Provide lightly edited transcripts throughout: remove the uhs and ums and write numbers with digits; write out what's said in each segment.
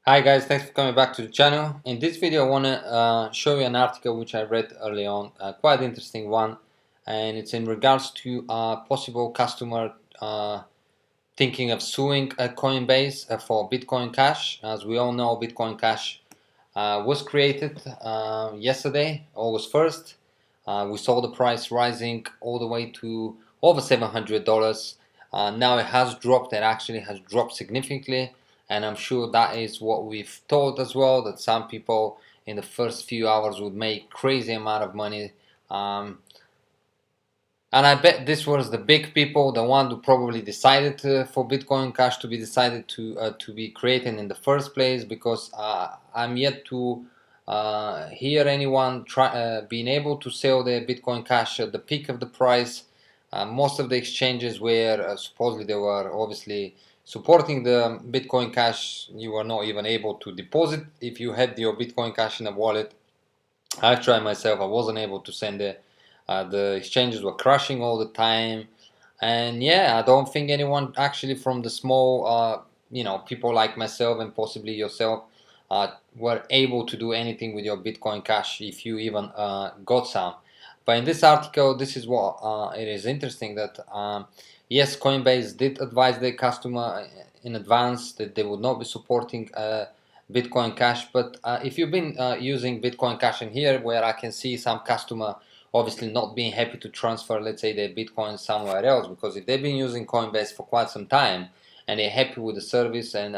Hi guys, thanks for coming back to the channel. In this video I want to show you an article which I read early on, quite interesting one, and it's in regards to a possible customer thinking of suing Coinbase for Bitcoin Cash. As we all know, Bitcoin Cash was created yesterday, August 1st. We saw the price rising all the way to over $700. Now it has dropped, it actually has dropped significantly, and I'm sure that is what we've thought as well, that some people in the first few hours would make crazy amount of money. And I bet this was the big people, the one who probably decided for Bitcoin Cash to be decided to be created in the first place, because I'm yet to hear anyone being able to sell their Bitcoin Cash at the peak of the price. Most of the exchanges where supposedly they were obviously supporting the Bitcoin Cash, you were not even able to deposit if you had your Bitcoin Cash in a wallet. I tried myself, I wasn't able to send it. The exchanges were crashing all the time, and yeah, I don't think anyone actually from the small people like myself and possibly yourself were able to do anything with your Bitcoin Cash if you even got some. But in this article, this is what it is interesting, that yes, Coinbase did advise their customer in advance that they would not be supporting Bitcoin Cash. But if you've been using Bitcoin Cash in here, where I can see some customer obviously not being happy to transfer, let's say, their Bitcoin somewhere else, because if they've been using Coinbase for quite some time and they're happy with the service and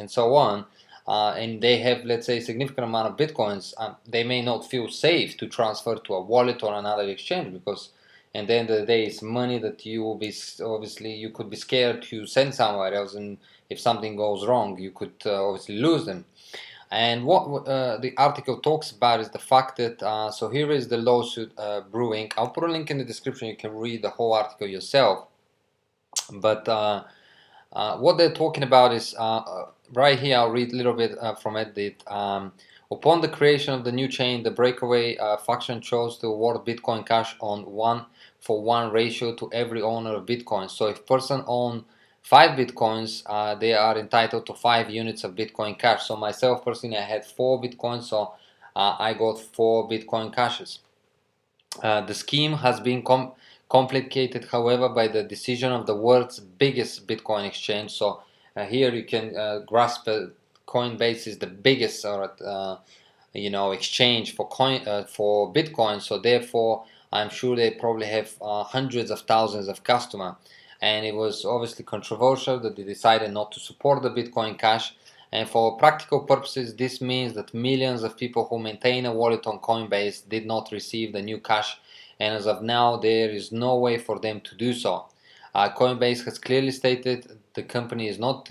so on, and they have, let's say, a significant amount of Bitcoins, they may not feel safe to transfer to a wallet or another exchange, because at the end of the day, it's money that you will be, obviously, you could be scared to send somewhere else, and if something goes wrong, you could obviously lose them. And what the article talks about is the fact that, so here is the lawsuit brewing. I'll put a link in the description, you can read the whole article yourself. But what they're talking about is, right here, I'll read a little bit from it. Upon the creation of the new chain, the breakaway faction chose to award Bitcoin Cash on 1-for-1 ratio to every owner of Bitcoin. So if person owns 5 Bitcoins, they are entitled to 5 units of Bitcoin Cash. So myself personally, I had 4 Bitcoins, so I got 4 Bitcoin Cashes. The scheme has been complicated, however, by the decision of the world's biggest Bitcoin exchange. So here you can grasp Coinbase is the biggest exchange for for Bitcoin. So therefore, I'm sure they probably have hundreds of thousands of customers. And it was obviously controversial that they decided not to support the Bitcoin Cash. And for practical purposes, this means that millions of people who maintain a wallet on Coinbase did not receive the new cash, and as of now, there is no way for them to do so. Coinbase has clearly stated the company is not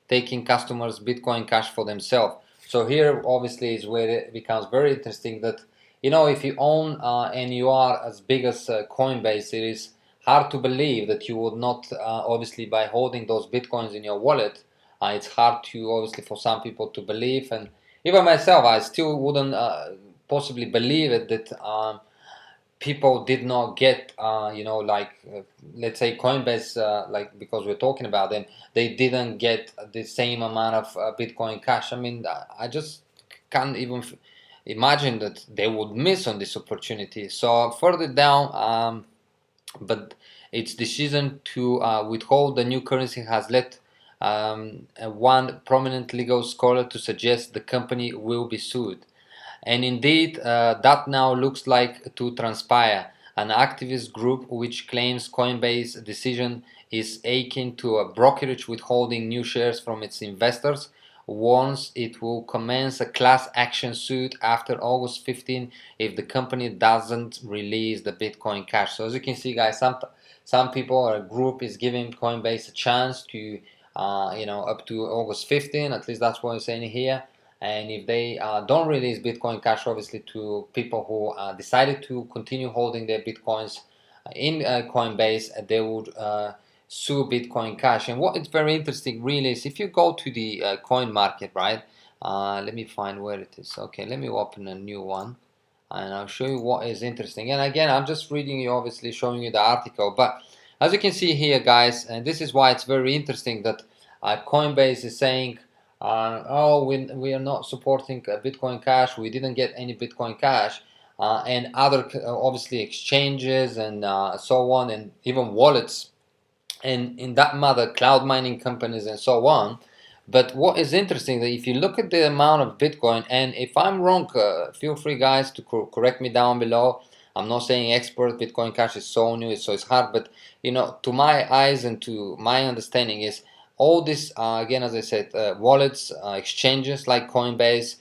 taking customers' Bitcoin Cash for themselves. So here, obviously, is where it becomes very interesting that, if you own and you are as big as Coinbase, it is hard to believe that you would not, obviously, by holding those Bitcoins in your wallet, it's hard to, obviously, for some people to believe, and even myself, I still wouldn't possibly believe it, that people did not get, let's say Coinbase, because we're talking about them, they didn't get the same amount of Bitcoin Cash. I mean, I just can't even imagine that they would miss on this opportunity. So further down, but its decision to withhold the new currency has led one prominent legal scholar to suggest the company will be sued. And indeed, that now looks like to transpire. An activist group which claims Coinbase decision is akin to a brokerage withholding new shares from its investors warns it will commence a class action suit after August 15 if the company doesn't release the Bitcoin Cash. So as you can see, guys, some people or a group is giving Coinbase a chance to up to August 15, at least that's what I'm saying here. And if they don't release Bitcoin Cash, obviously, to people who decided to continue holding their Bitcoins in Coinbase, they would sue Bitcoin Cash. And what is very interesting really is if you go to the coin market, right? Let me find where it is. Okay, let me open a new one and I'll show you what is interesting. And again, I'm just reading you, obviously showing you the article, but as you can see here, guys, and this is why it's very interesting that Coinbase is saying oh, we are not supporting Bitcoin Cash, we didn't get any Bitcoin Cash, and other obviously exchanges and so on, and even wallets, and in that matter cloud mining companies and so on. But what is interesting that if you look at the amount of Bitcoin, and if I'm wrong, feel free guys to correct me down below. I'm not saying expert, Bitcoin Cash is so new, so it's hard, but you know, to my eyes and to my understanding is all this, again, as I said, wallets, exchanges like Coinbase,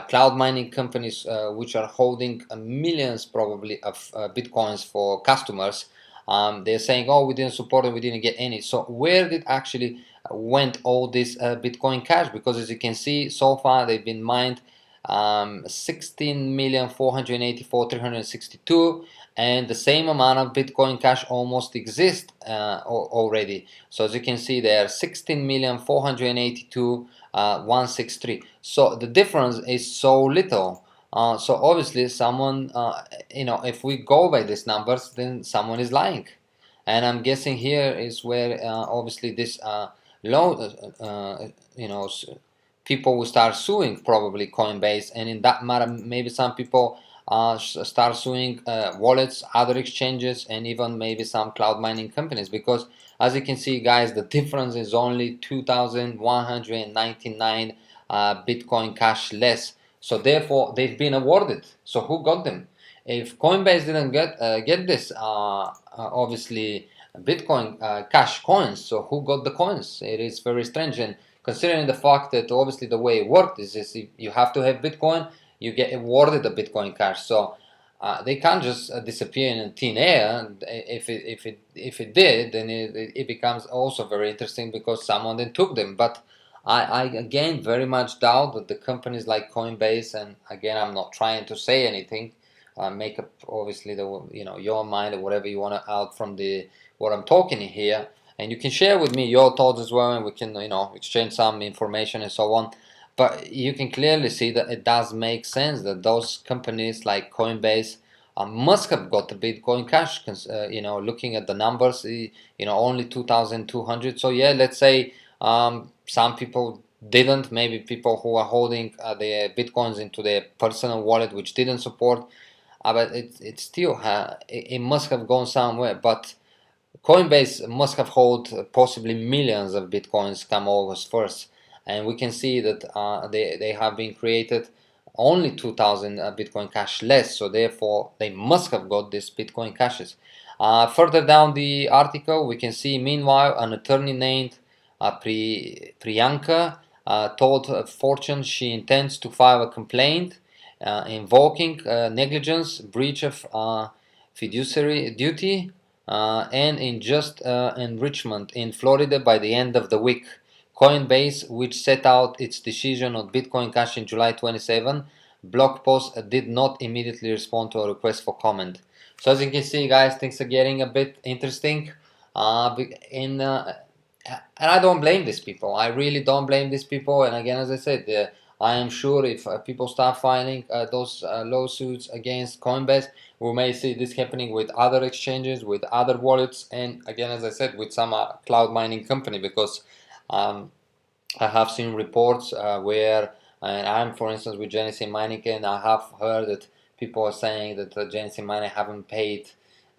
cloud mining companies which are holding millions probably of Bitcoins for customers. They're saying, oh, we didn't support it, we didn't get any. So where did actually went all this Bitcoin Cash? Because as you can see, so far they've been mined 16,484,362, and the same amount of Bitcoin Cash almost exists already. So as you can see there, 16,482,163. So the difference is so little. So obviously someone, you know, if we go by these numbers, then someone is lying. And I'm guessing here is where obviously this loan, you know, people will start suing probably Coinbase, and in that matter, maybe some people start suing wallets, other exchanges, and even maybe some cloud mining companies, because as you can see, guys, the difference is only 2,199 Bitcoin Cash less. So therefore, they've been awarded. So who got them? If Coinbase didn't get this, obviously Bitcoin Cash coins. So who got the coins? It is very strange, and considering the fact that obviously the way it worked is you have to have Bitcoin, you get awarded the Bitcoin Cash. So they can't just disappear in thin air. If it did, then it becomes also very interesting because someone then took them. But I again very much doubt that the companies like Coinbase, and again I'm not trying to say anything, make up obviously the, you know, your mind or whatever you want to out from the what I'm talking here, and you can share with me your thoughts as well, and we can, you know, exchange some information and so on. But you can clearly see that it does make sense that those companies like Coinbase must have got the Bitcoin Cash, you know, looking at the numbers, you know, only 2,200. So yeah, let's say some people didn't, maybe people who are holding their Bitcoins into their personal wallet which didn't support, but it still it must have gone somewhere. But Coinbase must have held possibly millions of Bitcoins come August 1st, and we can see that they have been created only 2,000 Bitcoin Cash less, so therefore they must have got these Bitcoin Cashes. Further down the article, we can see, meanwhile, an attorney named Priyanka told Fortune she intends to file a complaint invoking negligence, breach of fiduciary duty, and unjust enrichment in Florida by the end of the week. Coinbase, which set out its decision on Bitcoin Cash in July 27, blog post did not immediately respond to a request for comment. So as you can see, guys, things are getting a bit interesting. And I don't blame these people. I really don't blame these people. And again, as I said, I am sure if people start filing those lawsuits against Coinbase, we may see this happening with other exchanges, with other wallets, and again, as I said, with some cloud mining company, because I have seen reports where, and I'm for instance with Genesis Mining, and I have heard that people are saying that Genesis Mining haven't paid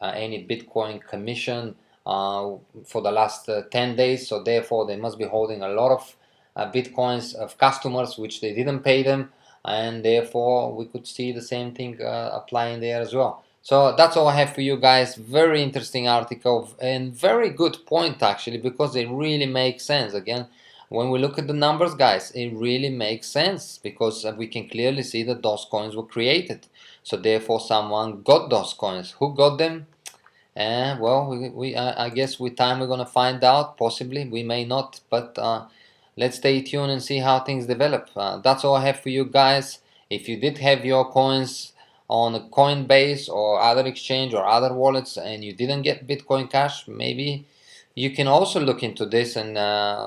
any Bitcoin commission for the last 10 days, so therefore they must be holding a lot of Bitcoins of customers which they didn't pay them, and therefore we could see the same thing applying there as well. So that's all I have for you guys. Very interesting article and very good point actually, because it really makes sense. Again, when we look at the numbers, guys, it really makes sense because we can clearly see that those coins were created. So therefore someone got those coins. Who got them? Well, I guess with time we're gonna find out. Possibly, we may not, but let's stay tuned and see how things develop. That's all I have for you guys. If you did have your coins on a Coinbase or other exchange or other wallets and you didn't get Bitcoin Cash, maybe you can also look into this and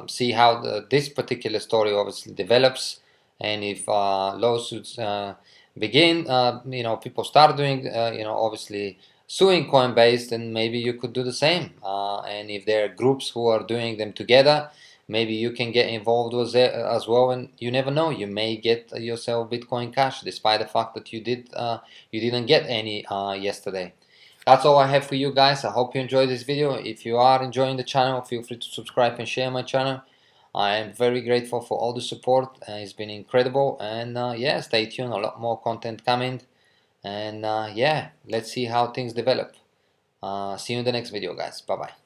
see how this particular story obviously develops, and if lawsuits begin, you know, people start doing, you know, obviously suing Coinbase, then maybe you could do the same. And if there are groups who are doing them together, maybe you can get involved with it as well, and you never know, you may get yourself Bitcoin Cash despite the fact that you didn't get any yesterday. That's all I have for you guys. I hope you enjoyed this video. If you are enjoying the channel, feel free to subscribe and share my channel. I am very grateful for all the support. It's been incredible, and yeah, stay tuned, a lot more content coming, and yeah, let's see how things develop. See you in the next video, guys. Bye bye.